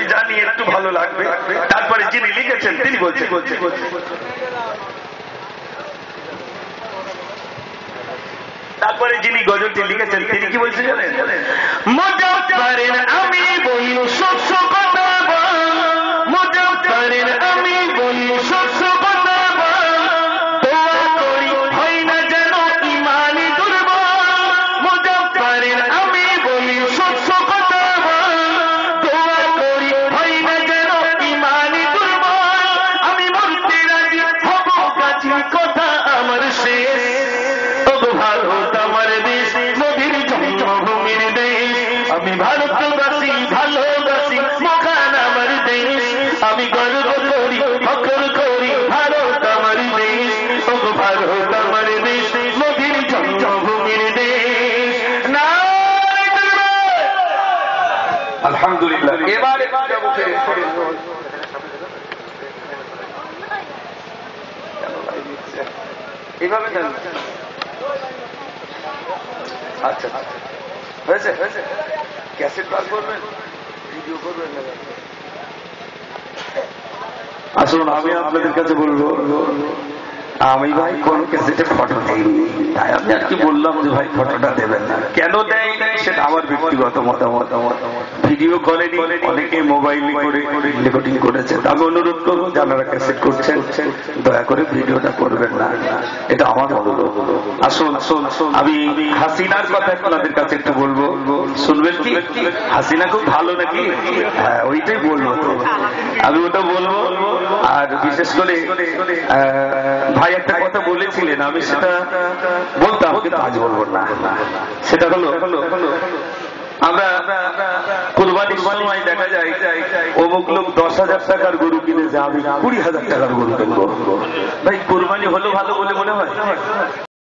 আমি জানি একটু ভালো লাগবে। তারপরে যিনি লিখেছেন তিনি বলছেন, তারপরে যিনি গজলটি লিখেছেন তিনি কি বলছেন জানেন? মুজাফফরের আমি বলি সত্য কথা বল, মুজাফফরের আমি বলি সত্য কথা বল, দোয়া করি হয় না যেন ঈমানি দুর্বল। মুজাফফরের আমি বলি সত্য কথা বল, দোয়া করি হয় না যেন ঈমানি দুর্বল। আমি মরতে রাজি হব গাছি কথা আমার শেষ। ভারত আমার দেশ, মোদির জন্মভূমির দেশ। আমি ভারতবাসী, ভালোবাসি মহান আমার দেশ। আমি গর্ব করি, ফখর করি, ভারত আমার দেশ। ভারত আমার দেশ, মোদির জন্মভূমির দেশ। আলহামদুলিল্লাহ। এবারে এইভাবে আচ্ছা হয়েছে হয়েছে। ক্যাসেট বার করবেন, ভিডিও করবেন না? আসুন আমি আপনাদের কাছে বলবো, আমি ভাই কোন ক্যাসেটে ফটো দেইনি, তাই আমি আর কি বললাম যে ভাই ফটোটা দেবেন না। কেন দেয় সেটা আমার ব্যক্তিগত মতামত। ভিডিও করেনি, অনেকে মোবাইল করে রেকর্ডিং করেছে। আমি অনুরোধ করবো যারা ক্যাসেট করছেন দয়া করে ভিডিওটা করবেন না, এটা আমার অনুরোধ। আসুন আমি হাসিনার কথা আপনাদের কাছে একটু বলবো, শুনবেন কি? হাসিনা খুব ভালো নাকি? হ্যাঁ ওইটাই বলবো, আমি ওটা বলবো। আর বিশেষ করে ভাই একটা কথা বলেছিলেন, আমি সেটা বলতাম কিন্তু আজ বলবো না। সেটা হলো আমরা কুরবানির সময় দেখা যায় অমুক লোক 10,000 টাকার গরু কিনে, যে আমি 20,000 টাকার গরু কিনবো। ভাই কুরবানি হলো ভালো বলে মনে হয়?